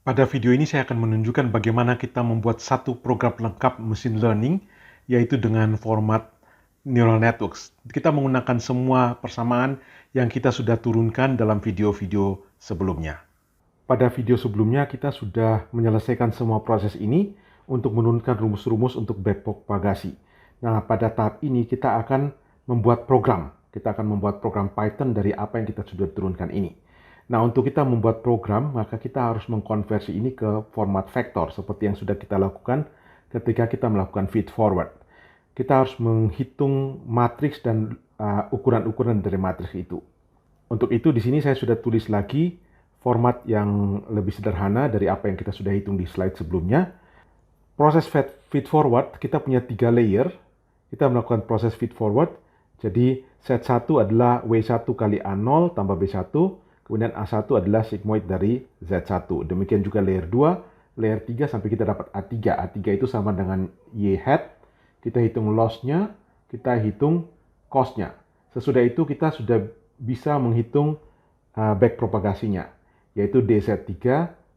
Pada video ini saya akan menunjukkan bagaimana kita membuat satu program lengkap machine learning, yaitu dengan format neural networks. Kita menggunakan semua persamaan yang kita sudah turunkan dalam video-video sebelumnya. Pada video sebelumnya kita sudah menyelesaikan semua proses ini untuk menurunkan rumus-rumus untuk backpropagasi. Nah, pada tahap ini kita akan membuat program. Kita akan membuat program Python dari apa yang kita sudah turunkan ini. Nah, untuk kita membuat program, maka kita harus mengkonversi ini ke format vektor seperti yang sudah kita lakukan ketika kita melakukan feed forward. Kita harus menghitung matriks dan ukuran-ukuran dari matriks itu. Untuk itu di sini saya sudah tulis lagi format yang lebih sederhana dari apa yang kita sudah hitung di slide sebelumnya. Proses feed forward kita punya 3 layer. Kita melakukan proses feed forward. Jadi set 1 adalah W1 kali A0 tambah B1. Kemudian A1 adalah sigmoid dari Z1. Demikian juga layer 2, layer 3 sampai kita dapat A3. A3 itu sama dengan Y hat. Kita hitung loss-nya, kita hitung cost-nya. Sesudah itu kita sudah bisa menghitung backpropagasinya, yaitu DZ3,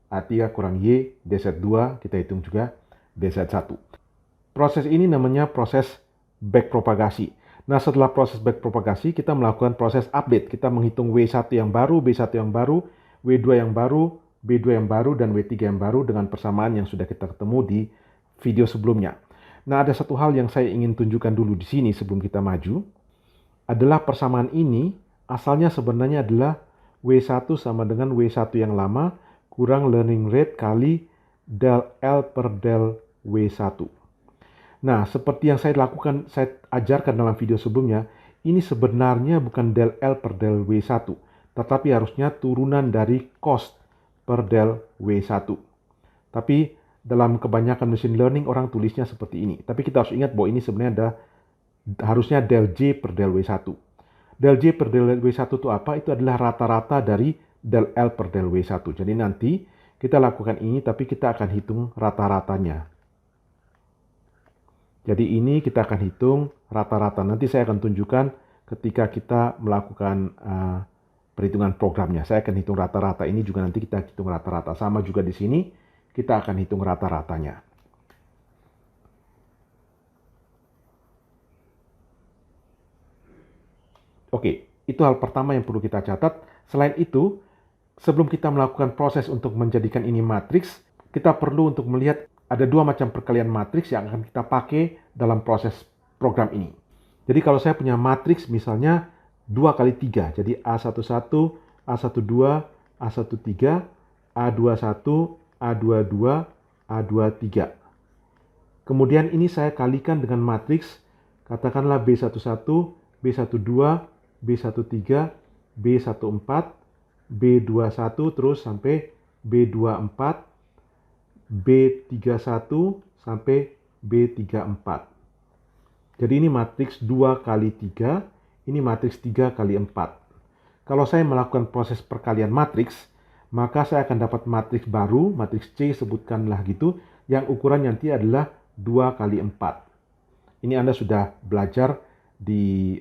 A3 kurang Y, DZ2, kita hitung juga DZ1. Proses ini namanya proses backpropagasi. Nah, setelah proses backpropagasi, kita melakukan proses update. Kita menghitung W1 yang baru, B1 yang baru, W2 yang baru, B2 yang baru, dan W3 yang baru dengan persamaan yang sudah kita ketemu di video sebelumnya. Nah, ada satu hal yang saya ingin tunjukkan dulu di sini sebelum kita maju. Adalah persamaan ini, asalnya sebenarnya adalah W1 sama dengan W1 yang lama kurang learning rate kali del L per del W1. Nah, seperti yang saya lakukan, saya ajarkan dalam video sebelumnya, ini sebenarnya bukan del L per del W1, tetapi harusnya turunan dari cost per del W1. Tapi dalam kebanyakan machine learning orang tulisnya seperti ini. Tapi kita harus ingat bahwa ini sebenarnya harusnya del J per del W1. Del J per del W1 itu apa? Itu adalah rata-rata dari del L per del W1. Jadi nanti kita lakukan ini, tapi kita akan hitung rata-ratanya. Jadi ini kita akan hitung rata-rata. Nanti saya akan tunjukkan ketika kita melakukan perhitungan programnya. Saya akan hitung rata-rata. Ini juga nanti kita hitung rata-rata. Sama juga di sini kita akan hitung rata-ratanya. Oke, itu hal pertama yang perlu kita catat. Selain itu, sebelum kita melakukan proses untuk menjadikan ini matriks, kita perlu untuk melihat ada dua macam perkalian matriks yang akan kita pakai dalam proses program ini. Jadi kalau saya punya matriks misalnya 2 kali 3, jadi A11, A12, A13, A21, A22, A23. Kemudian ini saya kalikan dengan matriks, katakanlah B11, B12, B13, B14, B21 terus sampai B24, B31 sampai B34. Jadi ini matriks 2 kali 3, ini matriks 3 kali 4. Kalau saya melakukan proses perkalian matriks, maka saya akan dapat matriks baru, matriks C sebutkanlah gitu, yang ukuran nanti adalah 2 kali 4. Ini Anda sudah belajar di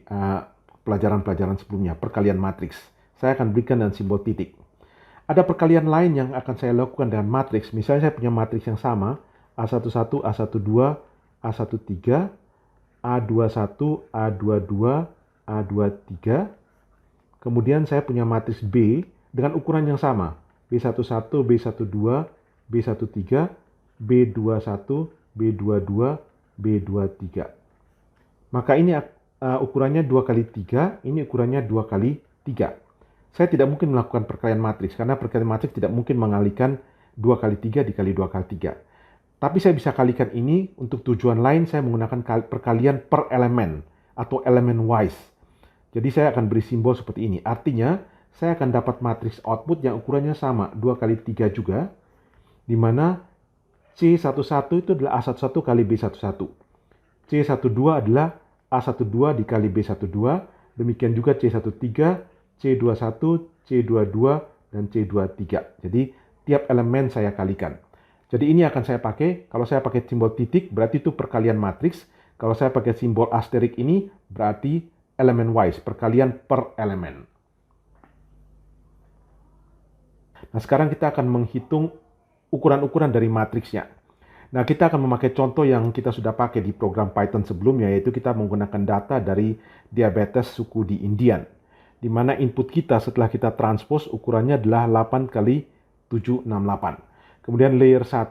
pelajaran-pelajaran sebelumnya, perkalian matriks. Saya akan berikan dengan simbol titik. Ada perkalian lain yang akan saya lakukan dengan matriks. Misalnya saya punya matriks yang sama, A11, A12, A13, A21, A22, A23. Kemudian saya punya matriks B dengan ukuran yang sama, B11, B12, B13, B21, B22, B23. Maka ini ukurannya 2 kali 3, ini ukurannya 2 kali 3. Saya tidak mungkin melakukan perkalian matriks, karena perkalian matriks tidak mungkin mengalihkan 2 kali 3 dikali 2 kali 3. Tapi saya bisa kalikan ini untuk tujuan lain, saya menggunakan perkalian per elemen atau elemen wise. Jadi saya akan beri simbol seperti ini. Artinya, saya akan dapat matriks output yang ukurannya sama, 2 kali 3 juga, di mana C11 itu adalah A11 kali B11. C12 adalah A12 dikali B12, demikian juga C13, C21, C22, dan C23. Jadi tiap elemen saya kalikan. Jadi ini akan saya pakai, kalau saya pakai simbol titik berarti itu perkalian matriks. Kalau saya pakai simbol asterik ini berarti elemen wise, perkalian per elemen. Nah, sekarang kita akan menghitung ukuran-ukuran dari matriksnya. Nah, kita akan memakai contoh yang kita sudah pakai di program Python sebelumnya, yaitu kita menggunakan data dari diabetes suku di Indian, di mana input kita setelah kita transpose ukurannya adalah 8 kali 768. Kemudian layer 1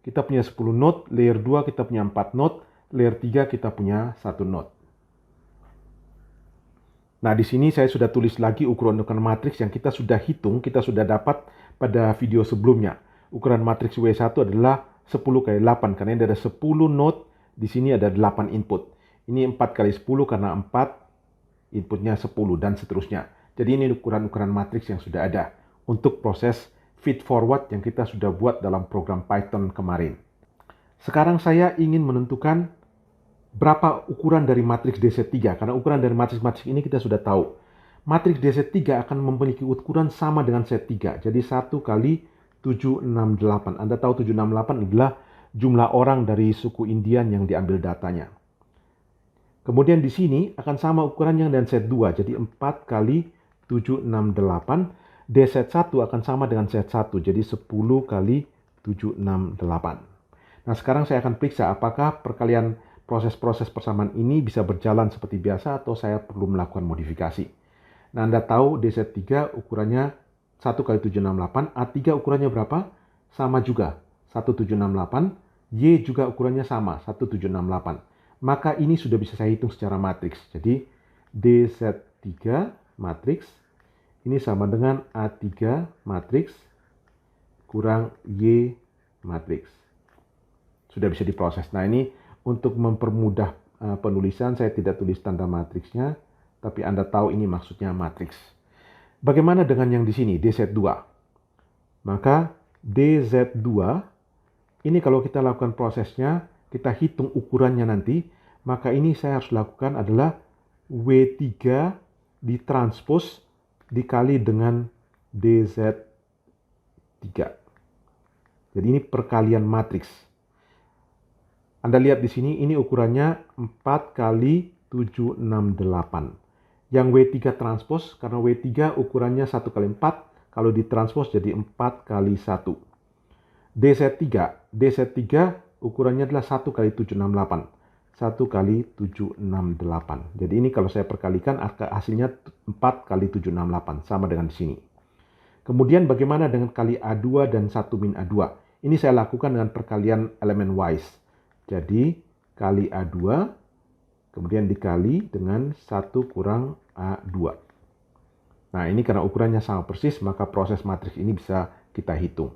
kita punya 10 node, layer 2 kita punya 4 node, layer 3 kita punya 1 node. Nah, di sini saya sudah tulis lagi ukuran-ukuran matriks yang kita sudah hitung, kita sudah dapat pada video sebelumnya. Ukuran matriks W1 adalah 10 kali 8, karena ini ada 10 node, di sini ada 8 input. Ini 4 kali 10 karena 4 inputnya 10 dan seterusnya. Jadi ini ukuran-ukuran matriks yang sudah ada untuk proses feed forward yang kita sudah buat dalam program Python kemarin. Sekarang saya ingin menentukan berapa ukuran dari matriks DZ3, karena ukuran dari matriks-matriks ini kita sudah tahu. Matriks DZ3 akan memiliki ukuran sama dengan Z3, jadi 1 kali 768. Anda tahu 768 adalah jumlah orang dari suku Indian yang diambil datanya. Kemudian di sini akan sama ukurannya dengan Z2, jadi 4 kali 768. DZ1 akan sama dengan Z1, jadi 10 kali 768. Nah, sekarang saya akan periksa apakah perkalian proses-proses persamaan ini bisa berjalan seperti biasa atau saya perlu melakukan modifikasi. Nah, Anda tahu DZ3 ukurannya 1 kali 768, A3 ukurannya berapa? Sama juga, 1768, Y juga ukurannya sama, 1768. Maka ini sudah bisa saya hitung secara matriks. Jadi DZ3 matriks ini sama dengan A3 matriks kurang Y matriks. Sudah bisa diproses. Nah, ini untuk mempermudah penulisan, saya tidak tulis tanda matriksnya, tapi Anda tahu ini maksudnya matriks. Bagaimana dengan yang di sini, DZ2? Maka DZ2, ini kalau kita lakukan prosesnya, kita hitung ukurannya nanti, maka ini saya harus lakukan adalah W3 ditranspose dikali dengan DZ3. Jadi ini perkalian matriks. Anda lihat di sini, ini ukurannya 4 kali 768. Yang W3 transpose, karena W3 ukurannya 1 kali 4, kalau ditranspose jadi 4 kali 1. DZ3 ukurannya adalah 1 kali 768. 1 kali 768. Jadi ini kalau saya perkalikan, hasilnya 4 kali 768, sama dengan di sini. Kemudian bagaimana dengan kali A2 dan 1 min A2? Ini saya lakukan dengan perkalian elemen wise. Jadi kali A2, kemudian dikali dengan 1 kurang A2. Nah, ini karena ukurannya sama persis, maka proses matriks ini bisa kita hitung.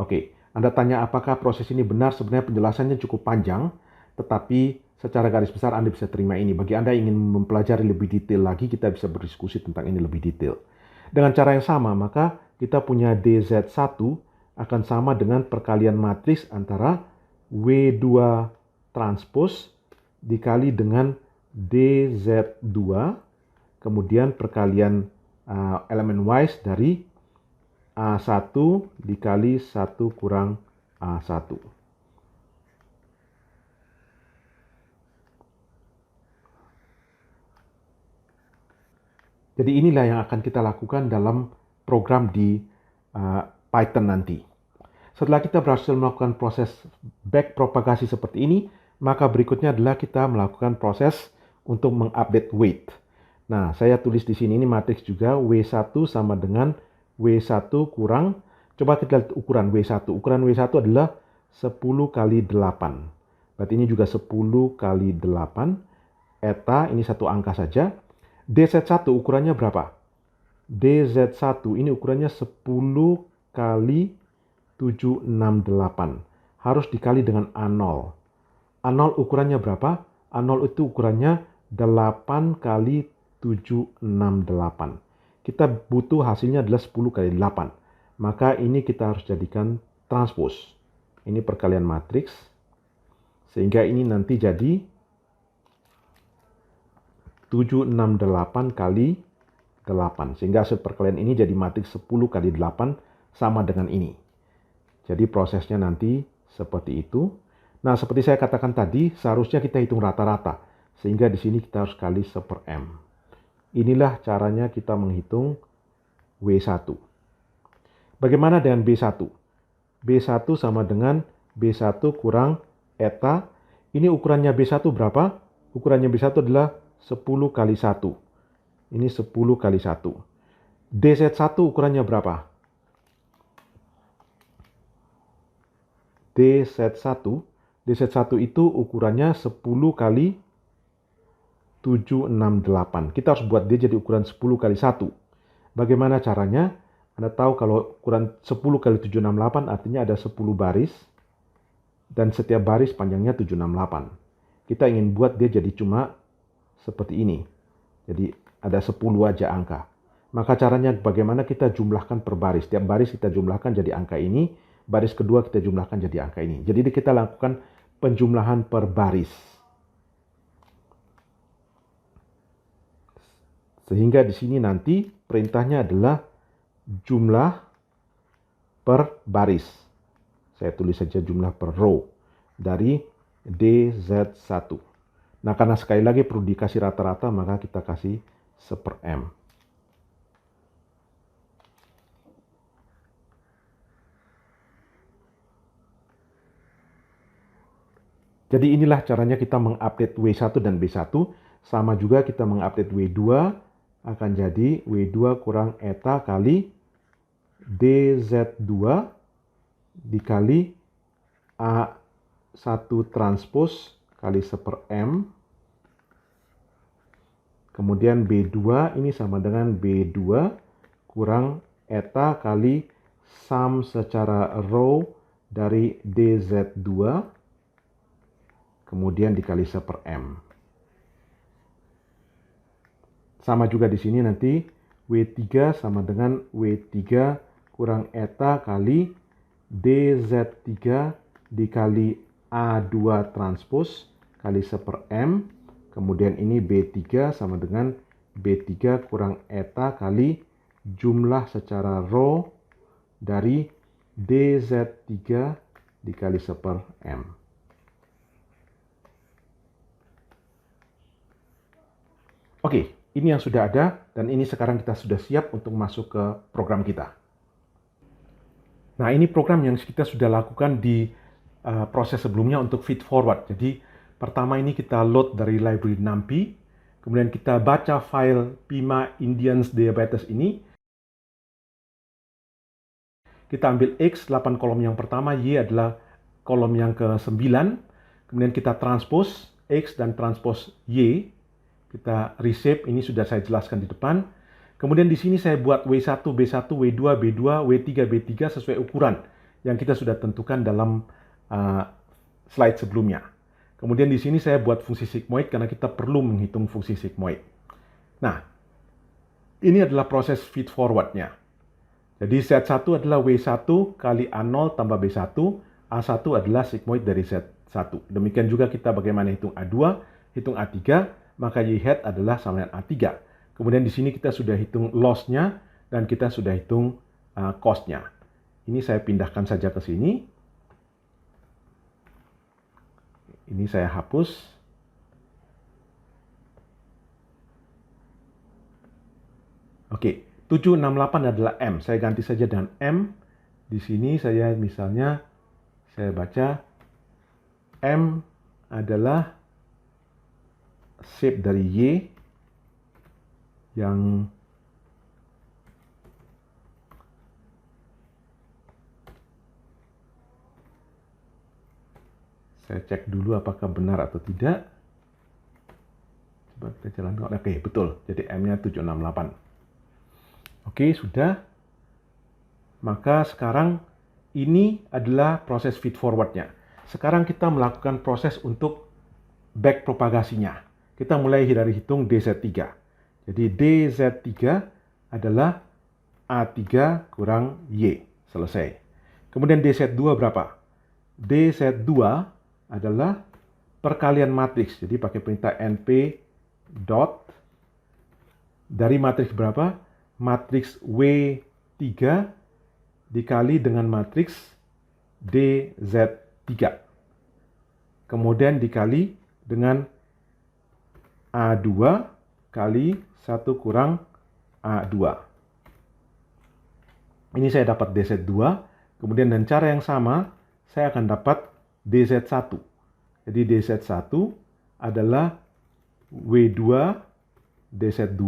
Oke, Anda tanya apakah proses ini benar? Sebenarnya penjelasannya cukup panjang, tetapi secara garis besar Anda bisa terima ini. Bagi Anda yang ingin mempelajari lebih detail lagi, kita bisa berdiskusi tentang ini lebih detail. Dengan cara yang sama, maka kita punya DZ1 akan sama dengan perkalian matriks antara W2 transpose dikali dengan DZ2, kemudian perkalian elemen wise dari A1 dikali 1 kurang A1. Jadi inilah yang akan kita lakukan dalam program di Python nanti. Setelah kita berhasil melakukan proses backpropagasi seperti ini, maka berikutnya adalah kita melakukan proses untuk mengupdate weight. Nah, saya tulis di sini ini matriks juga, W1 sama dengan W1 kurang, coba kita lihat ukuran W1. Ukuran W1 adalah 10 kali 8. Berarti ini juga 10 kali 8. Eta, ini satu angka saja. DZ1 ukurannya berapa? DZ1 ini ukurannya 10 kali 768. Harus dikali dengan A0. A0 ukurannya berapa? A0 itu ukurannya 8 kali 768. Kita butuh hasilnya adalah 10 kali 8. Maka ini kita harus jadikan transpose. Ini perkalian matriks. Sehingga ini nanti jadi 768 kali 8. Sehingga hasil perkalian ini jadi matriks 10 kali 8 sama dengan ini. Jadi prosesnya nanti seperti itu. Nah, seperti saya katakan tadi, seharusnya kita hitung rata-rata. Sehingga di sini kita harus kali 1/m. Inilah caranya kita menghitung W1. Bagaimana dengan B1? B1 sama dengan B1 kurang eta. Ini ukurannya B1 berapa? Ukurannya B1 adalah 10 kali 1. Ini 10 kali 1. DZ1 ukurannya berapa? DZ1 itu ukurannya 10 kali 768. Kita harus buat dia jadi ukuran 10 kali 1. Bagaimana caranya? Anda tahu kalau ukuran 10 kali 768 artinya ada 10 baris. Dan setiap baris panjangnya 768. Kita ingin buat dia jadi cuma seperti ini. Jadi ada 10 aja angka. Maka caranya bagaimana kita jumlahkan per baris. Setiap baris kita jumlahkan jadi angka ini. Baris kedua kita jumlahkan jadi angka ini. Jadi kita lakukan penjumlahan per baris. Sehingga di sini nanti perintahnya adalah jumlah per baris. Saya tulis saja jumlah per row dari DZ1. Nah, karena sekali lagi perlu dikasih rata-rata, maka kita kasih 1/m. Jadi inilah caranya kita mengupdate W1 dan B1. Sama juga kita mengupdate W2 akan jadi W2 kurang eta kali DZ2 dikali A1 transpose kali 1/m. Kemudian B2 ini sama dengan B2 kurang eta kali sum secara row dari DZ2 kemudian dikali 1/m. Sama juga di sini nanti W3 sama dengan W3 kurang eta kali DZ3 dikali A2 transpose kali 1/m. Kemudian ini B3 sama dengan B3 kurang eta kali jumlah secara row dari DZ3 dikali 1/m. Oke. Ini yang sudah ada, dan ini sekarang kita sudah siap untuk masuk ke program kita. Nah, ini program yang kita sudah lakukan di proses sebelumnya untuk feed forward. Jadi, pertama ini kita load dari library NumPy, kemudian kita baca file Pima Indians Diabetes ini. Kita ambil X, 8 kolom yang pertama, Y adalah kolom yang ke-9, kemudian kita transpose X dan transpose Y. Kita reshape, ini sudah saya jelaskan di depan. Kemudian di sini saya buat W1, B1, W2, B2, W3, B3 sesuai ukuran yang kita sudah tentukan dalam slide sebelumnya. Kemudian di sini saya buat fungsi sigmoid karena kita perlu menghitung fungsi sigmoid. Nah, ini adalah proses feed forward-nya. Jadi Z1 adalah W1 kali A0 tambah B1, A1 adalah sigmoid dari Z1. Demikian juga kita bagaimana hitung A2, hitung A3, maka Y hat adalah sama dengan A3. Kemudian di sini kita sudah hitung loss-nya dan kita sudah hitung cost-nya. Ini saya pindahkan saja ke sini. Ini saya hapus. Oke, 768 adalah M. Saya ganti saja dengan M. Di sini saya misalnya saya baca M adalah shape dari Y yang saya cek dulu apakah benar atau tidak. Coba kita jalankan. Oke, betul. Jadi M-nya 768. Oke, sudah. Maka sekarang ini adalah proses feed forward-nya. Sekarang kita melakukan proses untuk back propagasinya. Kita mulai dari hitung DZ3. Jadi DZ3 adalah A3 kurang Y. Selesai. Kemudian DZ2 berapa? DZ2 adalah perkalian matriks. Jadi pakai perintah np dot dari matriks berapa? Matriks W3 dikali dengan matriks DZ3. kemudian dikali dengan A2 kali 1 kurang A2. Ini saya dapat DZ2, kemudian dengan cara yang sama, saya akan dapat DZ1. Jadi DZ1 adalah W2 DZ2,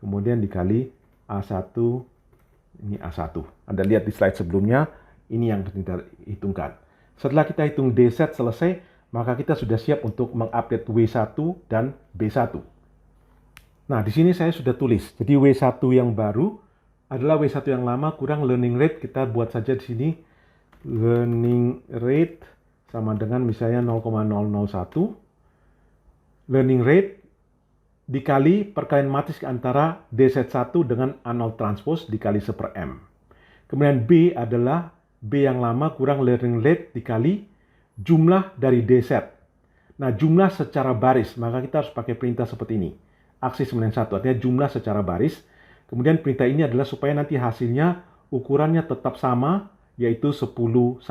kemudian dikali A1, ini A1. Anda lihat di slide sebelumnya, ini yang kita hitungkan. Setelah kita hitung DZ selesai, maka kita sudah siap untuk mengupdate W1 dan B1. Nah, di sini saya sudah tulis. Jadi W1 yang baru adalah W1 yang lama kurang learning rate. Kita buat saja di sini learning rate sama dengan misalnya 0,001. Learning rate dikali perkalian matris antara DZ1 dengan A0 transpose dikali 1/M. Kemudian B adalah B yang lama kurang learning rate dikali jumlah dari DZ. Nah, jumlah secara baris, maka kita harus pakai perintah seperti ini. Aksi 91, artinya jumlah secara baris. Kemudian perintah ini adalah supaya nanti hasilnya ukurannya tetap sama, yaitu 10,1.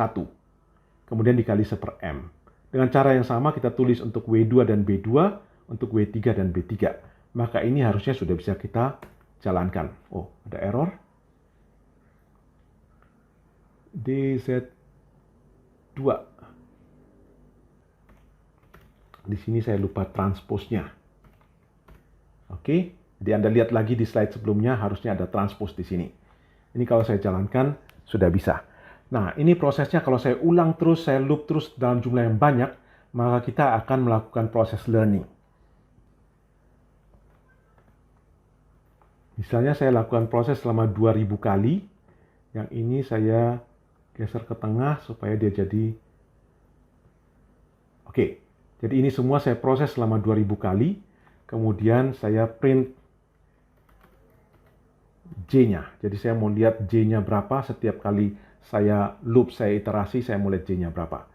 Kemudian dikali 1/M. Dengan cara yang sama kita tulis untuk W2 dan B2, untuk W3 dan B3. Maka ini harusnya sudah bisa kita jalankan. Oh, ada error. DZ2. Di sini saya lupa transposnya. Oke, jadi Anda lihat lagi di slide sebelumnya harusnya ada transpose di sini. Ini kalau saya jalankan sudah bisa. Nah, ini prosesnya kalau saya ulang terus, saya loop terus dalam jumlah yang banyak, maka kita akan melakukan proses learning. Misalnya saya lakukan proses selama 2000 kali, yang ini saya geser ke tengah supaya dia jadi... Oke, jadi ini semua saya proses selama 2000 kali, kemudian saya print J-nya. Jadi saya mau lihat J-nya berapa setiap kali saya loop, saya iterasi, saya mau lihat J-nya berapa.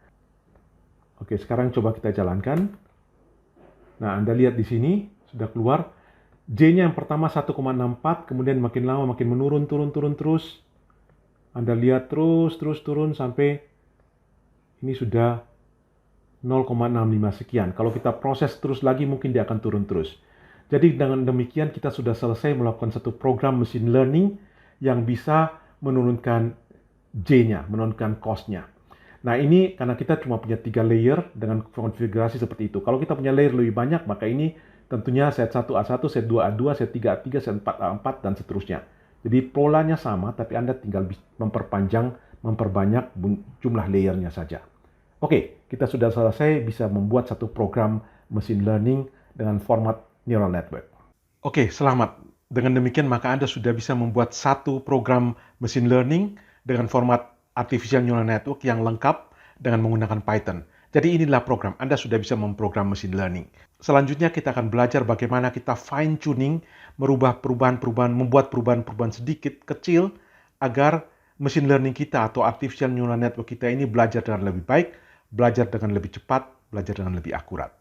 Oke, sekarang coba kita jalankan. Nah, Anda lihat di sini sudah keluar. J-nya yang pertama 1,64, kemudian makin lama makin menurun, turun terus. Anda lihat terus turun sampai ini sudah 0,65 sekian. Kalau kita proses terus lagi, mungkin dia akan turun terus. Jadi dengan demikian kita sudah selesai melakukan satu program machine learning yang bisa menurunkan J-nya, menurunkan cost-nya. Nah, ini karena kita cuma punya 3 layer dengan konfigurasi seperti itu. Kalau kita punya layer lebih banyak, maka ini tentunya set 1 A1, set 2 A2, set 3 A3, set 4 A4, dan seterusnya. Jadi polanya sama, tapi Anda tinggal memperbanyak jumlah layernya saja. Oke, kita sudah selesai bisa membuat satu program machine learning dengan format neural network. Oke, selamat. Dengan demikian maka Anda sudah bisa membuat satu program machine learning dengan format artificial neural network yang lengkap dengan menggunakan Python. Jadi inilah program, Anda sudah bisa memprogram machine learning. Selanjutnya kita akan belajar bagaimana kita fine tuning, membuat perubahan-perubahan sedikit, kecil, agar machine learning kita atau artificial neural network kita ini belajar dengan lebih baik, belajar dengan lebih cepat, belajar dengan lebih akurat.